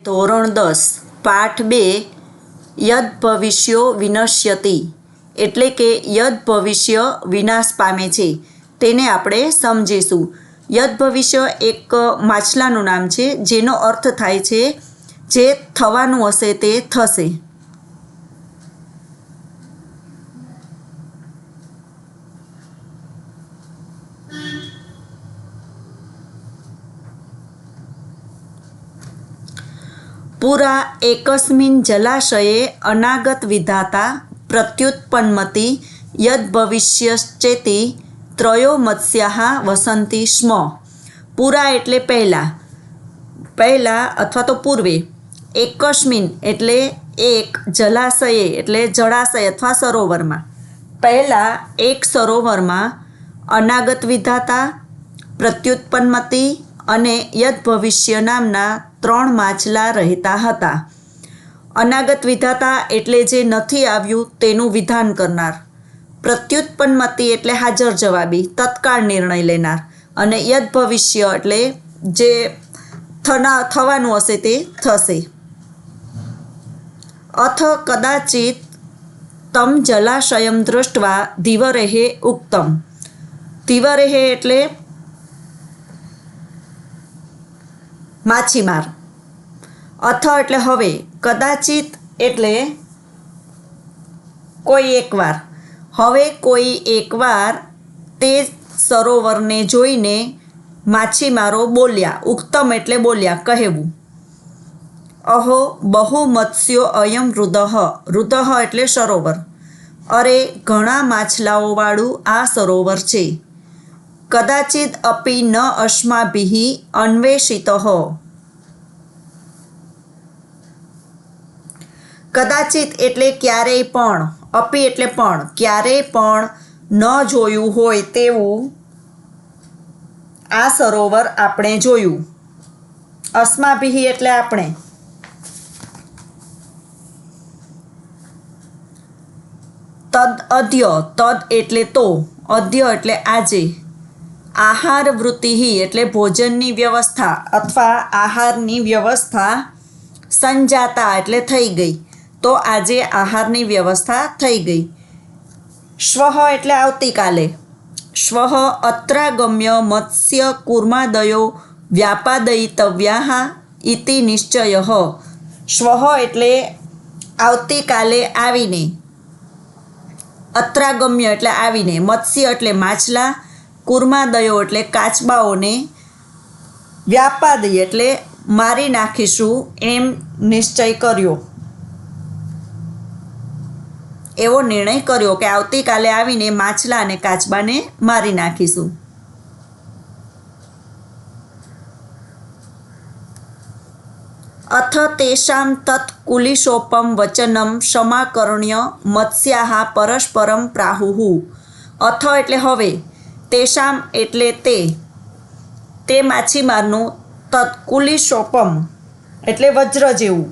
ધોરણ 10 પાઠ 2 યદ ભવિષ્યો વિનશ્યતિ એટલે કે યદ ભવિષ્ય વિનાશ પામે છે તેને આપણે સમજીશું. યદ ભવિષ્ય એક માછલાનું નામ છે જેનો અર્થ થાય છે જે થવાનું હશે તે થશે. પુરા એકસ્મિन् જલાશયે અનાગત વિધાતા પ્રત્યુત્પન્નમતિ યદ ભવિષ્યશ્ચેતિ ત્રયો મત્સ્યાઃ વસંતિ સ્મ. પુરા એટલે પહેલા અથવા તો પૂર્વે, એકસ્મિન એટલે એક, જલાશયે એટલે જળાશય અથવા સરોવરમાં, પહેલા એક સરોવરમાં અનાગત વિધાતા, પ્રત્યુત્પન્નમતિ અને યદ ભવિષ્ય નામના 3 માછલા રહેતા હતા. અનાગત વિધાતા એટલે જે નથી આવ્યું તેનું વિધાન કરનાર, પ્રત્યુત્પન્નમતિ એટલે હાજર જવાબી, તત્કાળ નિર્ણય લેનાર, અને યદ ભવિષ્ય એટલે જે થવાનું હશે તે થશે. અથ કદાચિત તમ જલાશયમ દૃષ્ટવા ધીવરેઃ ઉક્તમ. ધીવરેઃ એટલે માછીમાર. અથ એટલે હવે, કદાચિત એટલે કોઈ એકવાર, હવે કોઈ એકવાર તે સરોવરને જોઈને માછીમારો બોલ્યા. ઉક્તમ એટલે બોલ્યા, કહેવું. અહો બહુ મત્સ્યો અયમ હૃદઃ. હૃદઃ એટલે સરોવર. અરે ઘણા માછલાઓવાળું આ સરોવર છે. કદાચિદ અપી ન અસ્માભિઃ અન્વેષિતઃ. કદાચિત એટલે ક્યારેય પણ, અપી એટલે પણ, ક્યારેય પણ ન જોયું હોય તેવું આ સરોવર આપણે જોયું. અસ્માભિઃ એટલે આપણે. તદ અદ્ય, તદ એટલે તો, અદ્ય એટલે આજે. આહાર વૃત્તિઃ એટલે ભોજનની વ્યવસ્થા અથવા આહારની વ્યવસ્થા. સંજાતા એટલે થઈ ગઈ, તો આજે આહારની વ્યવસ્થા થઈ ગઈ. શ્વઃ એટલે આવતીકાલે. શ્વઃ અત્રાગમ્ય મત્સ્ય કૂર્માદયો વ્યાપાદયિતવ્યાઃ ઇતિ નિશ્ચયઃ. શ્વઃ એટલે આવતીકાલે આવીને, અત્રાગમ્ય એટલે આવીને, મત્સ્ય એટલે માછલા, કૂર્માદયો એટલે કાચબાઓને, વ્યાપાદય એટલે મારી નાખીશું એમ નિશ્ચય કર્યો, એવો નિર્ણય કર્યો કે આવતીકાલે આવીને માછલા અને કાચબાને મારી નાખીશું. અથ તેષાં તત્ કુલિશોપમ વચનમ સમાકર્ણ્ય મત્સ્યાઃ પરસ્પરમ પ્રાહુઃ. અથ એટલે હવે, તેષાં એટલે તે માછીમારનું, તત્ કુલિશોપમ એટલે વજ્ર જેવું,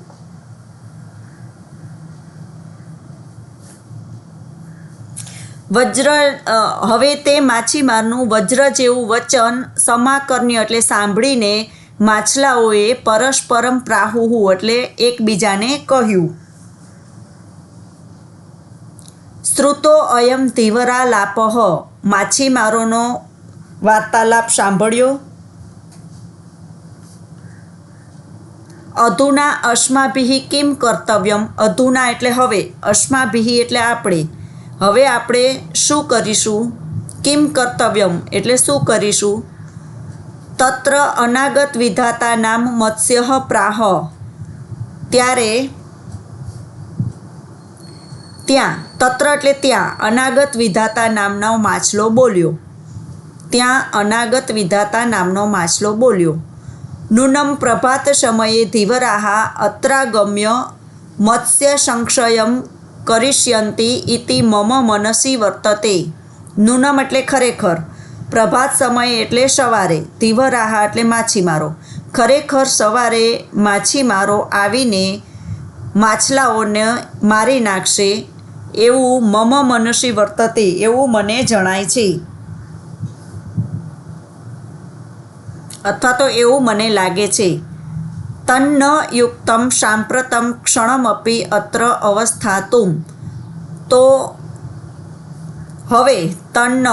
હવે તે માછીમારનું વજ્ર જેવું વચન સમાકર્ણ્ય એટલે સાંભળીને માછલાઓએ પરસ્પરમ પ્રાહુઃ એટલે એકબીજાને કહ્યું. શ્રુતો અયમ ધીવરાલાપઃ. માછીમારોનો વાર્તાલાપ સાંભળ્યો. અધુના અસ્માભિઃ કિમ કર્તવ્યમ. અધુના એટલે હવે, અસ્માભિઃ એટલે આપણે. હવે આપણે શું કરીશું? કિમ કર્તવ્યમ એટલે શું કરીશું? તત્ર અનાગત વિધાતા નામ મત્સ્યઃ પ્રાહ. ત્યારે ત્યાં, તત્ર એટલે ત્યાં, અનાગત વિધાતા નામનો માછલો બોલ્યો. ત્યાં અનાગત વિધાતા નામનો માછલો બોલ્યો. નૂનમ પ્રભાત સમયે ધીવરાઃ અત્રાગમ્ય મત્સ્ય સંક્ષયમ કરિષ્યન્તિ ઇતિ મમ મનસી વર્તતે. નૂનમ એટલે ખરેખર, પ્રભાત સમય એટલે સવારે, ધીવરાઃ એટલે માછીમારો, ખરેખર સવારે માછીમારો આવીને માછલાઓને મારી નાખશે એવું મમ મનસી વર્તતે એવું મને જણાય છે, અથવા તો એવું મને લાગે છે. તન્ન યુક્તમ સાંપ્રતમ ક્ષણમપી અત્ર અવસ્થાતુમ. તો હવે તન્ન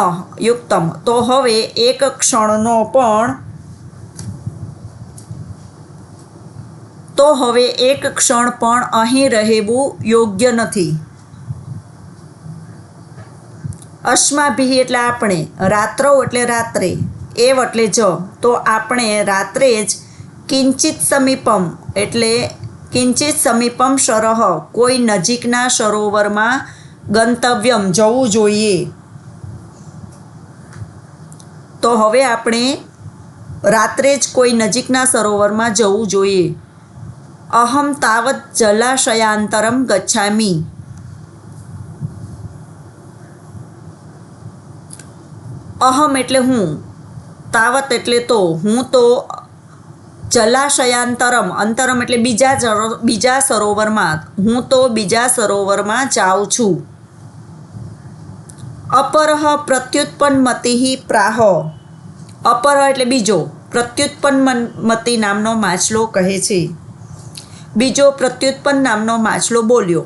યુક્તમ, તો હવે એક ક્ષણનો પણ અહીં રહેવું યોગ્ય નથી. અસ્માભિ એટલે આપણે, રાત્રો એટલે રાત્રે, એવ એટલે જ, તો આપણે રાત્રે જ કિંચિત સમીપમ એટલે કિંચિત સમીપમ સરહ કોઈ નજીકના સરોવરમાં ગંતવ્યમ જવું જોઈએ. તો હવે આપણે રાત્રે જ કોઈ નજીકના સરોવરમાં જવું જોઈએ. અહમ તાવત જલાશયાંતરમ ગચ્છામિ. અહમ એટલે હું, તાવત એટલે તો, હું તો જલાશયાંતરમ, અંતરમ એટલે બીજા સરોવરમાં, હું તો બીજા સરોવરમાં જાઉં છું. અપરહ પ્રત્યુત્પન્નમતિ પ્રાહ. અપરહ એટલે બીજો, પ્રત્યુત્પન્નમતિ નામનો માછલો કહે છે. બીજો પ્રત્યુત્પન્ન નામનો માછલો બોલ્યો,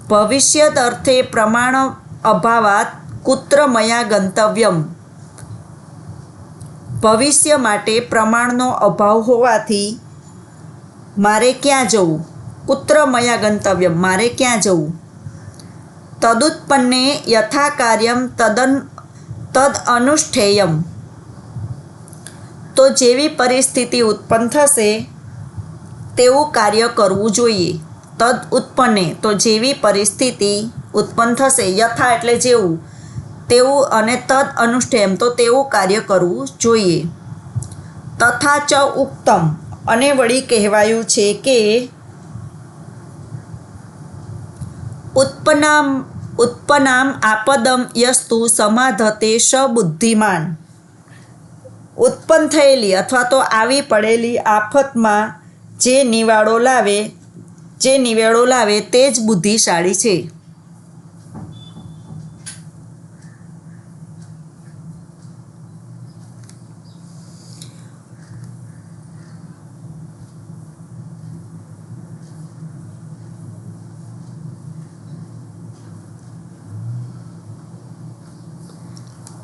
ભવિષ્યદ અર્થે પ્રમાણ અભાવાત કુત્ર મયા ગંતવ્યમ. ભવિષ્ય માટે પ્રમાણનો અભાવ હોવાથી મારે ક્યાં જવું. કુત્ર મયા ગંતવ્યમ, મારે ક્યાં જવું. તદુત્પન્ને યથા કાર્યમ તદ અનુષ્ઠેયમ. તો જેવી પરિસ્થિતિ ઉત્પન્ન થશે તેવું કાર્ય કરવું જોઈએ. તદ ઉત્પન્ને, તો જેવી પરિસ્થિતિ ઉત્પન્ન થશે, યથા એટલે જેવું, તેવું, અને તદ અનુષ્ઠેયમ તો તેવું કાર્ય કરવું જોઈએ. તથા ચ ઉક્તમ, અને વળી કહેવાયું છે કે ઉત્પન્નામ આપદમ યસ્તુ સમાધતે સ બુદ્ધિમાન. ઉત્પન્ન થયેલી અથવા તો આવી પડેલી આફતમાં જે નિવેડો લાવે તે જ બુદ્ધિશાળી છે.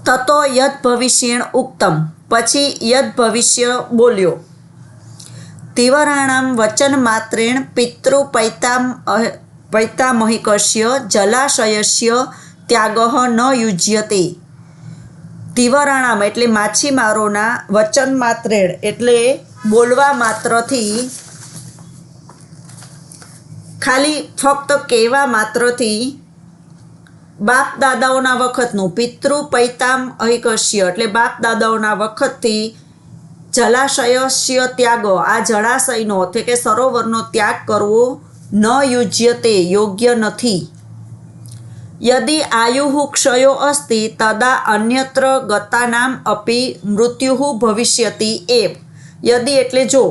તતો યદ ભવિષ્યેણ ઉક્તમ, પછી યદ ભવિષ્ય બોલ્યો. તીવરાણામ વચન માત્રેણ પિતૃપૈતામહિકસ્ય જલાશયસ્ય ત્યાગઃ ન યુજ્યતે. તીવરાણામ એટલે માછીમારોના વચન માત્રેણ એટલે બોલવા માત્રથી, ખાલી ફક્ત કહેવા માત્રથી, બાપ દાદાઓના વખતનું, પિતૃપૈતામહિકસ્ય એટલે બાપ દાદાઓના વખતથી, જલાશયસ્ય ત્યાગ આ જળાશયનો એટલે કે સરોવરનો ત્યાગ કરવો, ન યુજ્યતે યોગ્ય નથી. યદિ આયુઃ ક્ષયો અસ્તિ તદા અન્યત્ર ગતાનામ અપી મૃત્યુઃ ભવિષ્યતિ એવ. યદિ એટલે જો,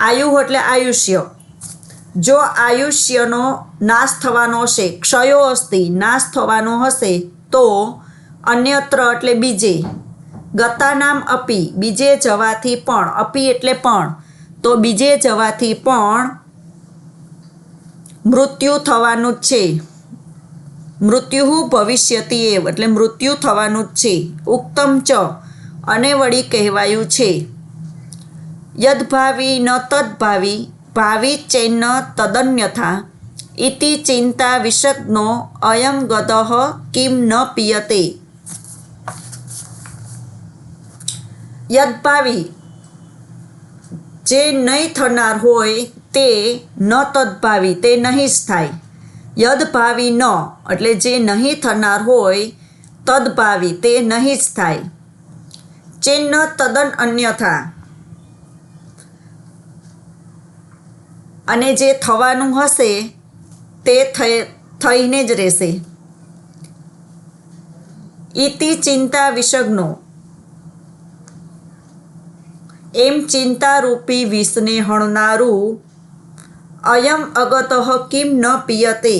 આયુઃ એટલે આયુષ્ય, જો આયુષ્યનો નાશ થવાનો હશે, ક્ષયો અસ્તિ નાશ થવાનો હશે, તો અન્યત્ર એટલે બીજે, ગતાનામ અપી બીજે જવાથી પણ, અપી એટલે પણ, તો બીજે જવાથી પણ મૃત્યુ થવાનું જ છે. મૃત્યુ ભવિષ્યતિ એવ એટલે મૃત્યુ થવાનું જ છે. ઉક્તમ ચ, અને વળી કહેવાયું છે, યદભાવી ન તદભાવી ભાવિ ચૈન તદન્યથા ઇતિ ચિંતા વિષગ્નો અયમ ગદઃ કિમ ન પિયતે. યદભાવી જે નહીં થનાર હોય તે, ન તદભાવી તે નહીં જ થાય. યદભાવી ન એટલે જે નહીં થનાર હોય, તદભાવી તે નહીં જ થાય. ચિન્ન તદન અન્યથા અને જે થવાનું હશે તે થઈને જ રહેશે. ઇતિ ચિંતા વિષગ્નો એમ ચિંતારૂપી વિષને હણનારું, અયમ અગતઃ કિમ ન પિયતે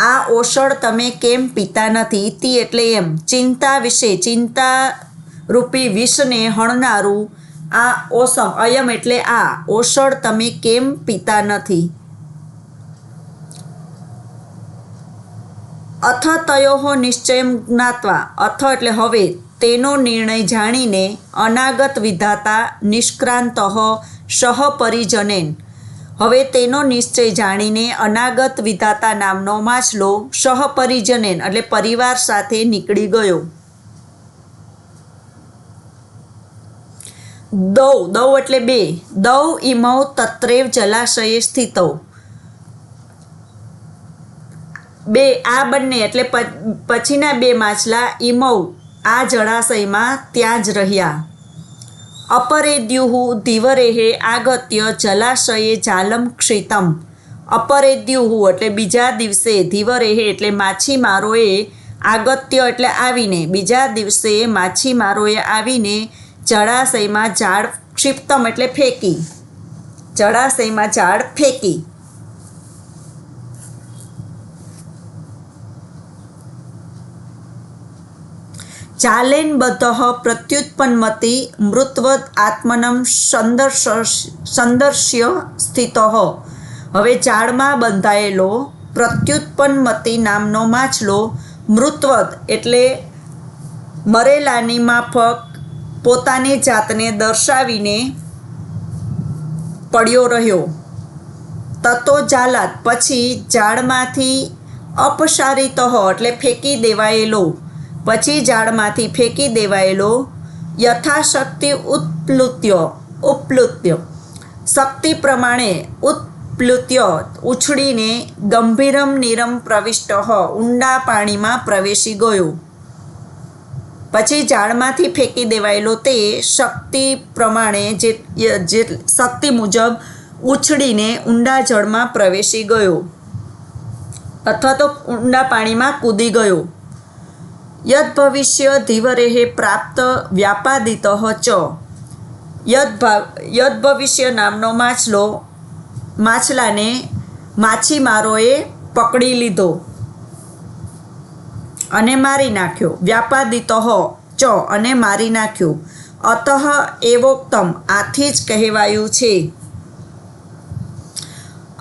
આ ઓષણ તમે કેમ પીતા નથી. ઇતિ એટલે એમ, ચિંતા વિશે ચિંતા રૂપી વિષને હણનારું, આ ઓસમ અયમ એટલે આ ઓષળ તમે કેમ પીતા નથી. અથ તયોઃ નિશ્ચયં જ્ઞાત્વા અથ એટલે હવે તેનો નિર્ણય જાણીને અનાગત વિધાતા નિષ્ક્રાંતઃ સહ પરિજનેન હવે તેનો નિશ્ચય જાણીને અનાગત વિધાતા નામનો માછલો સહ પરિજનેન એટલે પરિવાર સાથે નીકળી ગયો. દૌ એટલે બે દૌ ઇમૌ તત્રેવ જલાશયે સ્થિતૌ બે આ બંને એટલે પછીના બે માછલા ઇમૌ આ જળાશયમાં ત્યાં જ રહ્યા. અપરેદ્યુઃ ધીવરેહે આગત્ય જલાશયે જાલમ ક્ષિતમ અપરેદ્યુઃ એટલે બીજા દિવસે ધીવરેહે એટલે માછીમારોએ આગત્ય એટલે આવીને બીજા દિવસે માછીમારોએ આવીને જળાશયમાં ઝાડ ક્ષિપ્તમ એટલે ફેંકી જળાશયમાં ઝાડ ફેંકી. જાલેન બદ્ધઃ પ્રત્યુત્પન્નમતિ મૃતવદ આત્મનમ સંદર્શ્ય સ્થિતઃ હવે ઝાડમાં બંધાયેલો પ્રત્યુત્પન્નમતિ નામનો માછલો મૃતવદ એટલે મરેલાની માફક પોતાની જાતને દર્શાવીને પડ્યો રહ્યો. તતો જાલાત પછી ઝાડમાંથી અપસારિતઃ એટલે ફેંકી દેવાયેલો પછી ઝાડમાંથી ફેંકી દેવાયેલો યથાશક્તિ ઉપપ્લુત્ય શક્તિ પ્રમાણે ઉપપ્લુત્ય ઉછળીને ગંભીરમ નીરમ પ્રવિષ્ટ ઊંડા પાણીમાં પ્રવેશી ગયો. પછી ઝાડમાંથી ફેંકી દેવાયેલો તે શક્તિ પ્રમાણે જે શક્તિ મુજબ ઉછળીને ઊંડા જળમાં પ્રવેશી ગયો અથવા તો ઊંડા પાણીમાં કૂદી ગયો. યદ ભવિષ્ય ધીવરેહે પ્રાપ્ત વ્યાપાદિતઃ ચ યદ ભવિષ્ય નામનો માછલાને માછીમારોએ પકડી લીધો અને મારી નાખ્યો. વ્યાપાદિતઃ ચ અને મારી નાખ્યો. અતઃ એવોક્તમ આથી જ કહેવાયું છે.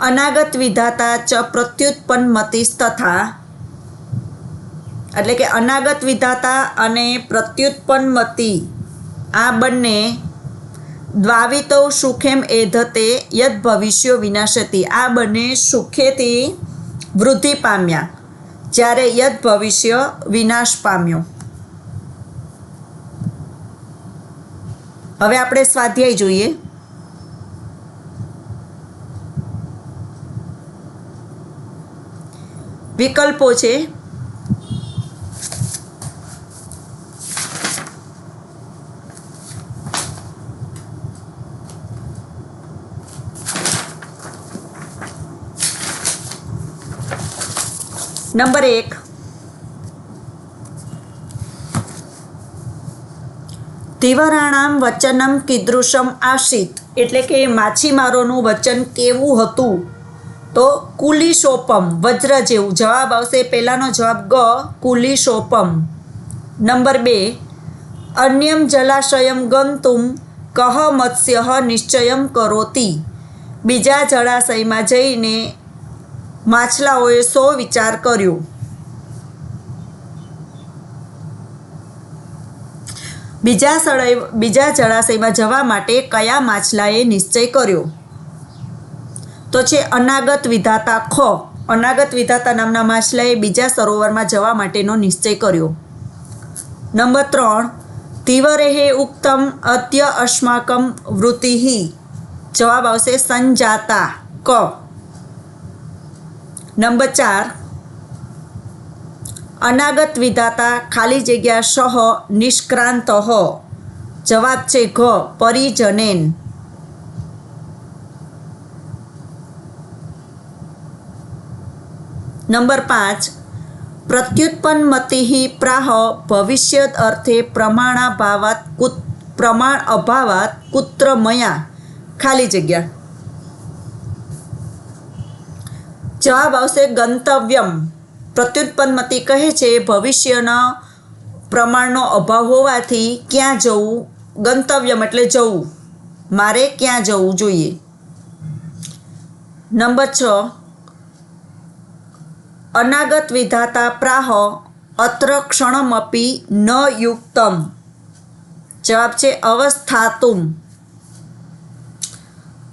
અનાગત વિધાતા ચ પ્રત્યુત્પન્નમતિસ્તથા એટલે કે અનાગત વિધાતા અને પ્રત્યુત્પન્નમતિ આ બંને દ્વાવિતૌ સુખેમ એધતે યદ ભવિષ્યો વિનાશતી આ બંને સુખેથી વૃદ્ધિ પામ્યા જ્યારે યદ ભવિષ્ય વિનાશ પામ્યો. હવે આપણે સ્વાધ્યાય જોઈએ. વિકલ્પો છે નંબર 1 ધીવરાણામ વચનમ કીદૃશમ આસીત એટલે કે માછીમારોનું વચન કેવું હતું તો કુલિશોપમ વજ્ર જેવું. જવાબ આવશે પહેલાનો જવાબ ગ કુલિશોપમ. નંબર 2 અન્યમ જલાશયમ ગંતુમ કહ મત્સ્ય નિશ્ચયમ કરોતિ બીજા જળાશયમાં જઈને માછલાઓએ શો વિચાર કર્યો. બીજા જળાશયમાં જવા માટે કયા માછલાએ નિશ્ચય કર્યો તો છે અનાગત વિધાતા ખ અનાગત વિધાતા નામના માછલાએ બીજા સરોવરમાં જવા માટેનો નિશ્ચય કર્યો. નંબર 3 ધીવરેહે ઉક્તમ અદ્ય અસ્માકમ વૃત્તિઃ જવાબ આવશે સંજાતા ક. નંબર 4 અનાગત વિધાતા ખાલી જગ્યા સહ નિષ્ક્રાંત જવાબ છે ઘ પરિજનેન. નંબર 5 પ્રત્યુત્પન્નમતિઃ પ્રાહ ભવિષ્યદ અર્થે પ્રમાણ અભાવાત કુત્ર મયા ખાલી જગ્યા જવાબ આવશે ગંતવ્યમ. પ્રત્યુત્પન્નમતિ કહે છે ભવિષ્યના પ્રમાણનો અભાવ હોવાથી ક્યાં જવું ગંતવ્યમ એટલે જવું મારે ક્યાં જવું જોઈએ. નંબર 6, અનાગત વિધાતા પ્રાહ અત્ર ક્ષણમપી ન યુક્તમ. જવાબ છે અવસ્થાતુમ.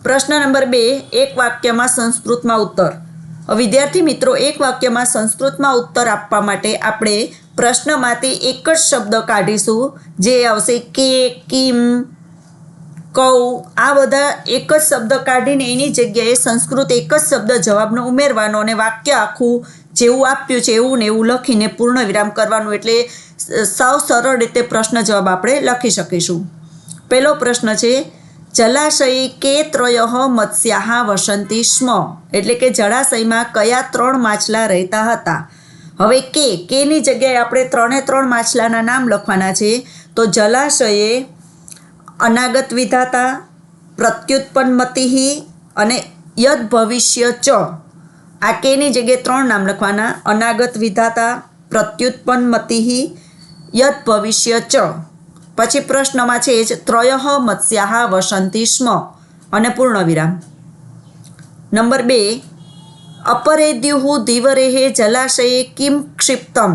પ્રશ્ન નંબર 2, એક વાક્યમાં સંસ્કૃતમાં ઉત્તર. વિદ્યાર્થી મિત્રો, એક વાક્યમાં સંસ્કૃતમાં ઉત્તર આપવા માટે આપણે પ્રશ્નમાંથી એક જ શબ્દ કાઢીશું, જે આવશે કે, કિમ, કૌ. આ બધા એક જ શબ્દ કાઢીને એની જગ્યાએ સંસ્કૃત એક જ શબ્દ જવાબનો ઉમેરવાનો અને વાક્ય આખું જેવું આપ્યું છે એવું ને એવું લખીને પૂર્ણ વિરામ કરવાનું. એટલે સાવ સરળ રીતે પ્રશ્ન જવાબ આપણે લખી શકીશું. પહેલો પ્રશ્ન છે, જલાશયે કે ત્રયઃ મત્સ્યાઃ વસંતિ સ્મ. એટલે કે જળાશયમાં કયા 3 માછલા રહેતા હતા. હવે કેની જગ્યાએ આપણે 3 માછલાના નામ લખવાના છે. તો જલાશયે અનાગત વિધાતા, પ્રત્યુત્પન્નમતિઃ અને યદ ભવિષ્ય ચ. આ કેની જગ્યાએ 3 નામ લખવાના. અનાગત વિધાતા, પ્રત્યુત્પન્નમતિઃ, યદ ભવિષ્ય ચ. પછી પ્રશ્નમાં છે જ ત્રયઃ મત્સ્યાઃ વસંતિ સ્મ અને પૂર્ણ વિરામ. નંબર 2, અપરેદ્યુઃ ધીવરેઃ જલાશયે કિમ ક્ષિપ્તમ.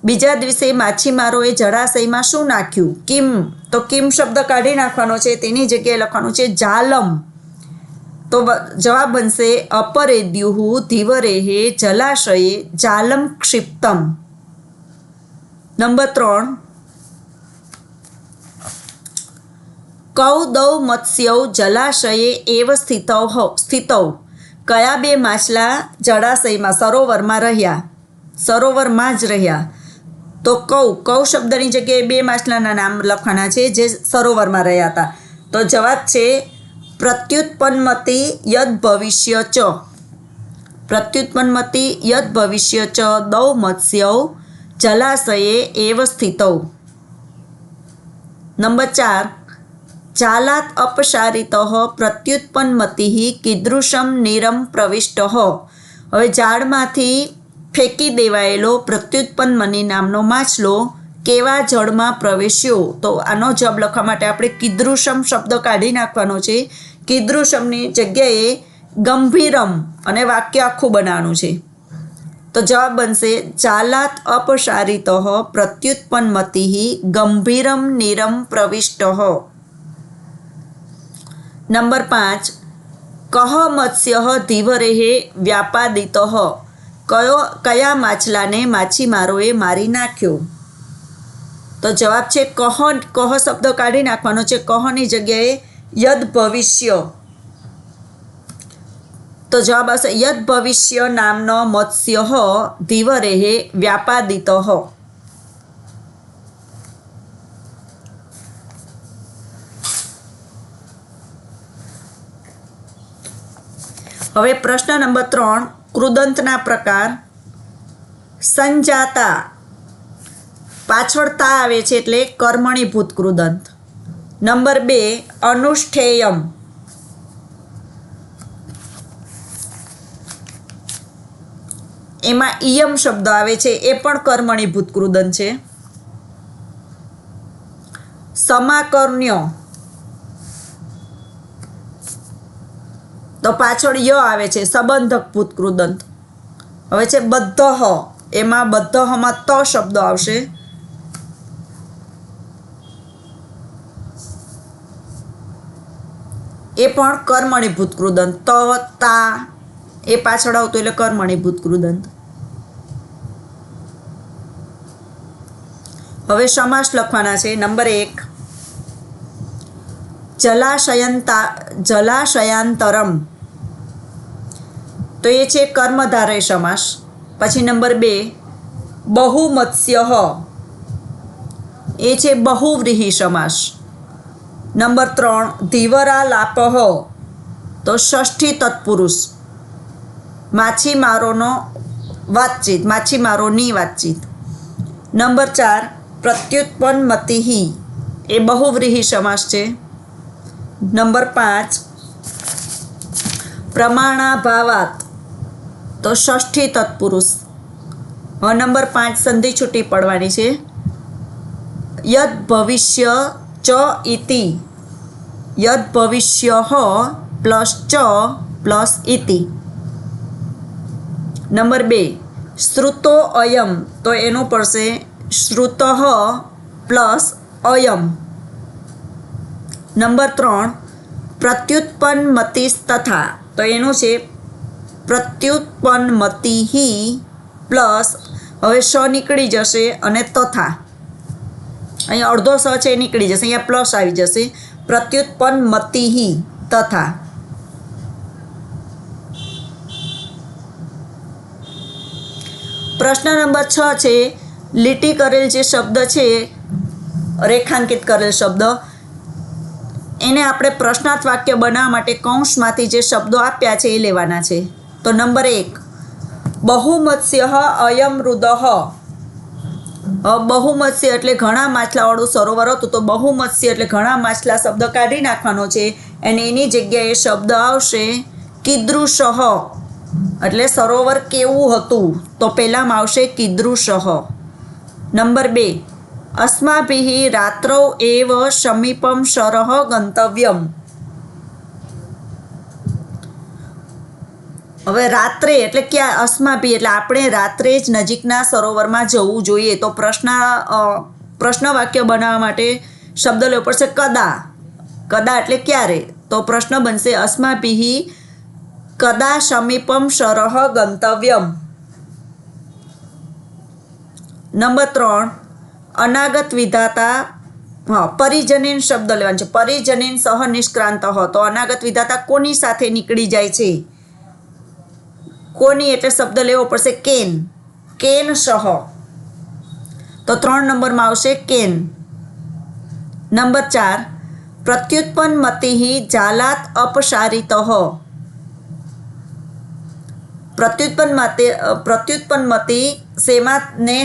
બીજા દિવસે માછીમારોએ જળાશયમાં શું નાખ્યું. કિમ, તો કિમ શબ્દ કાઢી નાખવાનો છે, તેની જગ્યાએ લખવાનું છે જાલમ. તો જવાબ બનશે અપરેદ્યુઃ ધીવરેઃ જલાશયે જાલમ ક્ષિપ્તમ. નંબર 3, કૌ દૌ મત્સ્યૌ જલાશયે એવ સ્થિતૌ. કયા 2 માછલા જળાશયમાં સરોવરમાં રહ્યા. સરોવરમાં જ રહ્યા. તો કૌ શબ્દની જગ્યાએ 2 માછલાના નામ લખવાના છે જે સરોવરમાં રહ્યા હતા. તો જવાબ છે પ્રત્યુત્પન્નમતિ યદ ભવિષ્ય ચ. પ્રત્યુત્પન્નમતિ યદ ભવિષ્ય ચ દૌ મત્સ્યૌ જલાશયે એવ સ્થિતૌ. નંબર 4, જાલાત અપસારિતઃ પ્રત્યુત્પન્નમતિઃ કીદૃશમ નીરમ પ્રવિષ્ટઃ. હવે ઝાડમાંથી ફેંકી દેવાયેલો પ્રત્યુત્પન્નમતિ નામનો માછલો કેવા જળમાં પ્રવેશ્યો. તો આનો જવાબ લખવા માટે આપણે કીદૃશમ શબ્દ કાઢી નાખવાનો છે. કીદૃશમની જગ્યાએ ગંભીરમ અને વાક્ય આખું બનાવવાનું છે. તો જવાબ બનશે જાલાત અપસારિતઃ પ્રત્યુત્પન્નમતિઃ ગંભીરમ નીરમ પ્રવિષ્ટઃ. નંબર 5, કહ મત્સ્યઃ ધીવરેઃ વ્યાપાદિતઃ. કયા માછલાને માછીમારોએ મારી નાખ્યો. તો જવાબ છે કહ શબ્દ કાઢી નાખવાનો છે. કહની જગ્યાએ યદ ભવિષ્ય. તો જવાબ આવશે યદ ભવિષ્ય નામનો મત્સ્યઃ ધીવરેઃ વ્યાપાદિતઃ. હવે પ્રશ્ન નંબર 3, કૃદંતના પ્રકાર. સંજાતા, પાછળ તા આવે છે એટલે કર્મણીભૂત કૃદંત. નંબર 2, અનુષ્ઠેયમ. એમાં ઇયમ શબ્દ આવે છે, એ પણ કર્મણીભૂત કૃદંત છે. સમાકર્ણ્ય, તો પાછળ ય આવે છે, સંબંધકભૂત કૃદંત. હવે છે બધ્ધઃ, એમાં બધ્ધઃમાં ત શબ્દ આવશે. એ પણ કર્મણીભૂત કૃદંત. ત, તા એ પાછળ આવતું એટલે કર્મણીભૂત કૃદંત. હવે સમાસ લખવાના છે. નંબર 1, જલાશયાંતરમ. તો એ છે કર્મધારય સમાસ. પછી નંબર 2, બહુમત્સ્યઃ. એ છે બહુવ્રીહિ સમાસ. નંબર 3, ધીવરાલાપઃ. તો ષષ્ઠી તત્પુરુષ. માછીમારોનો વાતચીત, માછીમારોની વાતચીત. નંબર 4, પ્રત્યુત્પન્નમતિઃ. એ બહુવ્રીહિ સમાસ છે. નંબર 5, પ્રમાણાભાવાત. તો ષષ્ઠી તત્પુરુષ. હવે નંબર 5 સંધિ છૂટી પડવાની છે. યદ ભવિષ્ય ચ ઇતિ. યદ ભવિષ્ય પ્લસ ચ પ્લસ ઇતિ. નંબર 2 શ્રુતો અયમ, તો એનું પડશે શ્રુત પ્લસ અયમ. નંબર 3 પ્રત્યુત્પન્નમતિ તથા, તો એનું છે પ્રત્યુત્પન્નમતિ પ્લસ, હવે સ નીકળી જશે અને તથા, અહીંયા અડધો સ છે એ નીકળી જશે, અહીંયા પ્લસ આવી જશે. પ્રત્યુત્પન્નમતિ તથા. પ્રશ્ન નંબર 6 છે લીટી કરેલ જે શબ્દ છે, રેખાંકિત કરેલ શબ્દ, એને આપણે પ્રશ્નાર્થ વાક્ય બનાવવા માટે કૌંસમાંથી જે શબ્દો આપ્યા છે એ લેવાના છે. તો નંબર 1 બહુમત્સ્ય અયમ મૃદ. બહુમત્સ્ય એટલે ઘણા માછલાવાળું સરોવર હતું, તો બહુમત્સ્ય એટલે ઘણા માછલા શબ્દ કાઢી નાખવાનો છે અને એની જગ્યાએ શબ્દ આવશે કીદૃશ, એટલે સરોવર કેવું હતું, તો પહેલામાં આવશે કીદૃશ. નંબર 2 અસ્માભિઃ રાત્રૌ એવ સમીપમ શરઃ ગંતવ્યમ. હવે રાત્રે એટલે ક્યાં, અસ્માભિ એટલે આપણે રાત્રે જ નજીકના સરોવરમાં જવું જોઈએ. તો પ્રશ્ન વાક્ય બનાવવા માટે શબ્દ લેવો પડશે કદા. કદા એટલે ક્યારે, તો પ્રશ્ન બનશે અસ્માભિઃ કદા સમીપમ શરઃ ગંતવ્યમ. નંબર 3 અનાગત વિધાતા, પરિજનેન શબ્દ લેવાનો છે. પરિજનેન સહ નિષ્ક્રાંત, તો અનાગત વિધાતા કોની સાથે નીકળી જાય છે, કોની એટલે શબ્દ લેવો પડશે કેન. કેન સહ, તો 3 નંબરમાં આવશે કેન. નંબર 4 પ્રત્યુત્પન્નમતિ જાલાત અપસારિત. પ્રત્યુત્પન્નમતિ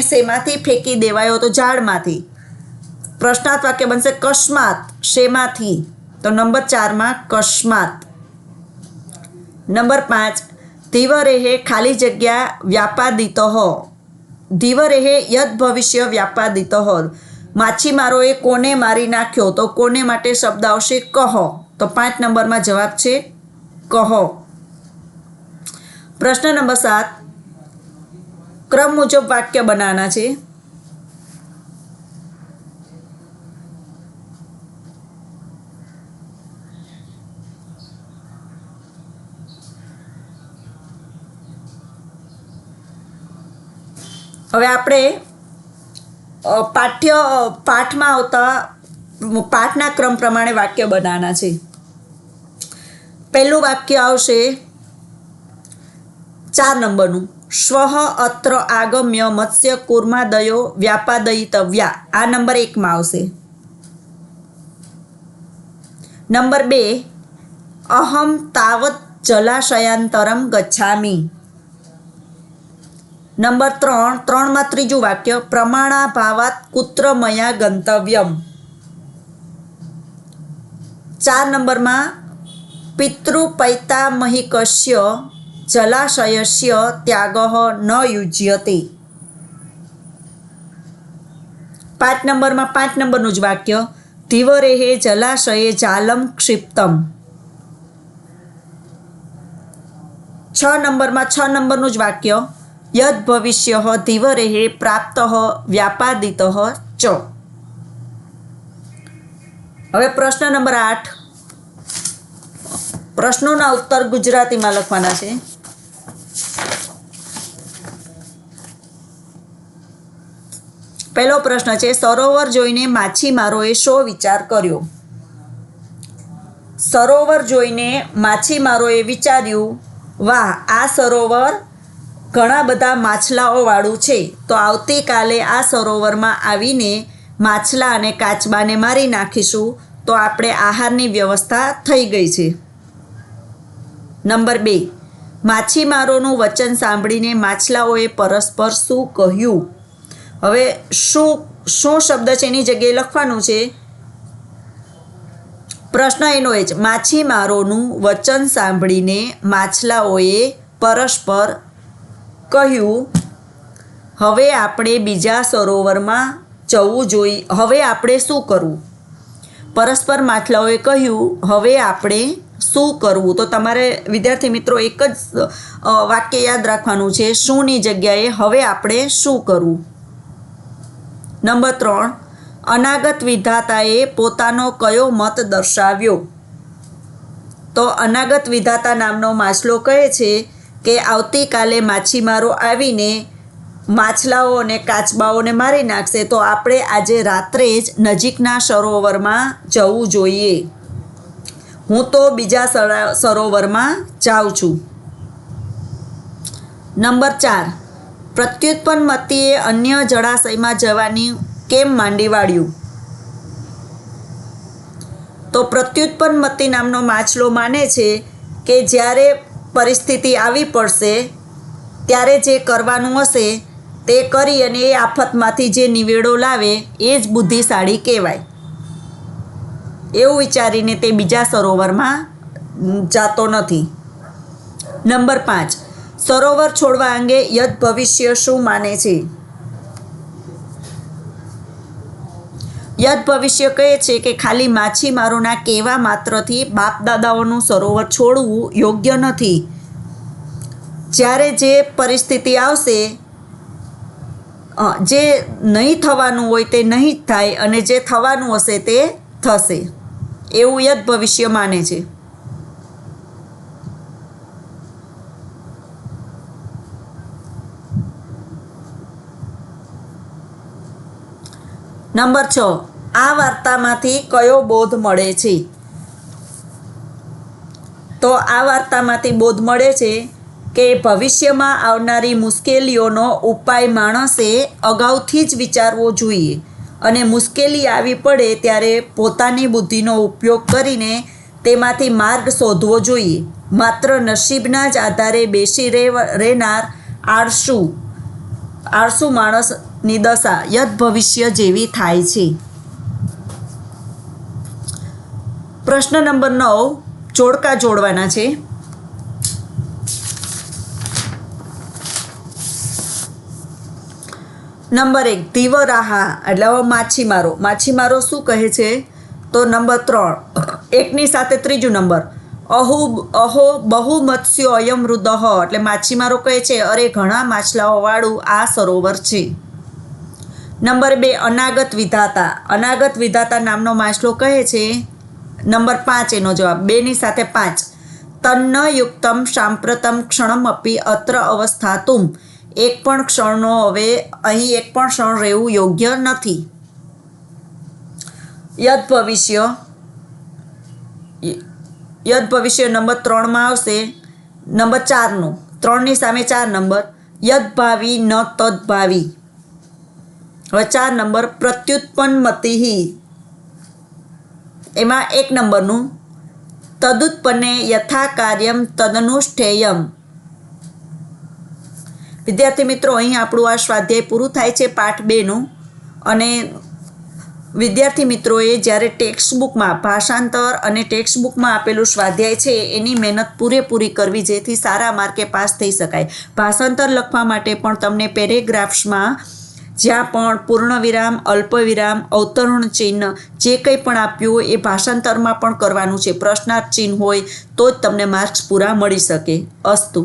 શેમાંથી ફેંકી દેવાયો, તો ઝાડમાંથી. પ્રશ્નાર્થ વાક્ય બનશે કસ્માત, શેમાંથી, તો નંબર 4માં કસ્માત. નંબર 5 ધીવરેહે ખાલી જગ્યા વ્યાપાદિત. ધીવરેહે યદ ભવિષ્ય વ્યાપાદિત. માછીમારોએ કોને મારી નાખ્યો, તો કોને માટે શબ્દ આવશે કહ, તો 5 નંબરમાં જવાબ છે કહ. પ્રશ્ન નંબર 7 ક્રમ મુજબ વાક્ય બનાવવાના છે. હવે આપણે પાઠમાં આવતા પાઠના ક્રમ પ્રમાણે વાક્ય બનાવવાના છે. પહેલું વાક્ય આવશે 4 નંબરનું, શ્વઃ અત્ર આગમ્ય મત્સ્ય કુર્માદયો વ્યાપાદયિતવ્યા. આ નંબર 1માં આવશે. નંબર 2 અહમ તાવત જલાશયાંતરમ ગચ્છામિ. નંબર 3માં ત્રીજું વાક્ય પ્રમાણાભાવાત કુત્ર મયા ગંતવ્યમ. 4 નંબરમાં પિતૃપૈતામહિકસ્ય જલાશયસ્ય ત્યાગઃ ન યુજ્યતે. 5 નંબરમાં 5 નંબરનું જ વાક્ય ધીવરેહે જલાશયે જાલમ ક્ષિપ્તમ. 6 નંબરમાં 6 નંબરનું જ વાક્ય યદ ભવિષ્ય ધીવરેહે પ્રાપ્ત વ્યાપાદિત ચ. હવે પ્રશ્ન નંબર 8, પ્રશ્નોના ઉત્તર ગુજરાતીમાં લખવાના છે. પહેલો પ્રશ્ન છે સરોવર જોઈને માછીમારોએ શો વિચાર કર્યો. સરોવર જોઈને માછીમારોએ વિચાર્યું, વાહ, આ સરોવર ઘણા બધા માછલાઓ વાળું છે, તો આવતીકાલે આ સરોવરમાં આવીને માછલા અને કાચબાને મારી નાખીશું, તો આપણે આહારની વ્યવસ્થા થઈ ગઈ છે. નંબર 2 માછીમારોનું વચન સાંભળીને માછલાઓએ પરસ્પર શું કહ્યું. હવે શું શબ્દ છે એની જગ્યાએ લખવાનું છે. પ્રશ્ન એનો એ જ, માછીમારોનું વચન સાંભળીને માછલાઓએ પરસ્પર કહ્યું, હવે આપણે બીજા સરોવરમાં જવું જોઈએ, હવે આપણે શું કરવું. પરસ્પર માછલાઓએ કહ્યું, હવે આપણે શું કરવું? તો તમારે વિદ્યાર્થી મિત્રો એક જ વાક્ય યાદ રાખવાનું છે, શુંની જગ્યાએ હવે આપણે શું કરવું. નંબર 3, અનાગત વિધાતાએ પોતાનો કયો મત દર્શાવ્યો? તો અનાગત વિધાતા નામનો માછલો કહે છે કે આવતીકાલે માછીમારો આવીને માછલાઓ અને કાચબાઓને મારી નાખશે, તો આપણે આજે રાત્રે જ નજીકના સરોવરમાં જવું જોઈએ. હું તો બીજા સરોવરમાં જાઉં છું. નંબર 4, પ્રત્યુત્પન્નમતીએ અન્ય જળાશયમાં જવાની કેમ માંડી વાળ્યું? તો પ્રત્યુત્પન્નમતી નામનો માછલો માને છે કે જ્યારે પરિસ્થિતિ આવી પડશે ત્યારે જે કરવાનું હશે તે કરી અને એ આફતમાંથી જે નિવેડો લાવે એ જ બુદ્ધિશાળી કહેવાય. એવું વિચારીને તે બીજા સરોવરમાં જતો નથી. નંબર 5, સરોવર છોડવા અંગે યદ ભવિષ્ય શું માને છે? યદ ભવિષ્ય કહે છે કે ખાલી માછીમારોના કહેવા માત્રથી બાપ દાદાઓનું સરોવર છોડવું યોગ્ય નથી. જ્યારે જે પરિસ્થિતિ આવશે, જે નહીં થવાનું હોય તે નહીં જ થાય અને જે થવાનું હશે તે થશે, એવું યદ ભવિષ્ય માને છે. નંબર 6, આ વાર્તામાંથી કયો બોધ મળે છે? તો આ વાર્તામાંથી બોધ મળે છે કે ભવિષ્યમાં આવનારી મુશ્કેલીઓનો ઉપાય માણસે અગાઉથી જ વિચારવો જોઈએ અને મુશ્કેલી આવી પડે ત્યારે પોતાની બુદ્ધિનો ઉપયોગ કરીને તેમાંથી માર્ગ શોધવો જોઈએ. માત્ર નસીબના જ આધારે બેસી રહેનાર આળસુ માણસની દશા યદ ભવિષ્ય જેવી થાય છે. પ્રશ્ન નંબર 9, જોડકા જોડવાના છે. નંબર 1, ધીવરાહા એટલે માછીમારો શું કહે છે? તો નંબર 3, એકની સાથે ત્રીજું નંબર, અહો બહુ મત્સ્યો અયમ મૃદહ એટલે માછીમારો કહે છે અરે ઘણા માછલાઓ વાળું આ સરોવર છે. નંબર 2, અનાગત વિધાતા નામનો માછલો કહે છે. નંબર 5 એનો જવાબ, 2ની સાથે 5, તન્ન યુક્તમ સાંપ્રતમ ક્ષણમપી અત્ર અવસ્થાતુમ એક પણ ક્ષણનો હવે અહીં એક પણ ક્ષણ રહેવું યોગ્ય નથી. યદ ભવિષ્ય નંબર 3માં આવશે. નંબર 4નું, 3ની સામે 4 નંબર, યદ ભાવી ન તદ ભાવી. હવે 4 નંબર, પ્રત્યુત્પન્નમતિ એમાં 1 નંબરનું, તદુત્પન્ને યથા કાર્યમ તદનુષ્ઠેયમ. વિદ્યાર્થી મિત્રો, અહીં આપણું આ સ્વાધ્યાય પૂરું થાય છે પાઠ 2નું. અને વિદ્યાર્થી મિત્રોએ જ્યારે ટેક્સ્ટબુકમાં ભાષાંતર અને ટેક્સ્ટબુકમાં આપેલું સ્વાધ્યાય છે એની મહેનત પૂરેપૂરી કરવી જેથી સારા માર્કે પાસ થઈ શકાય. ભાષાંતર લખવા માટે પણ તમને પેરેગ્રાફ્સમાં જ્યાં પણ પૂર્ણવિરામ, અલ્પવિરામ, અવતરણ ચિહ્ન જે કંઈ પણ આપ્યું હોય એ ભાષાંતરમાં પણ કરવાનું છે. પ્રશ્નાર્થ ચિહ્ન હોય તો જ તમને માર્ક્સ પૂરા મળી શકે. અસ્તુ.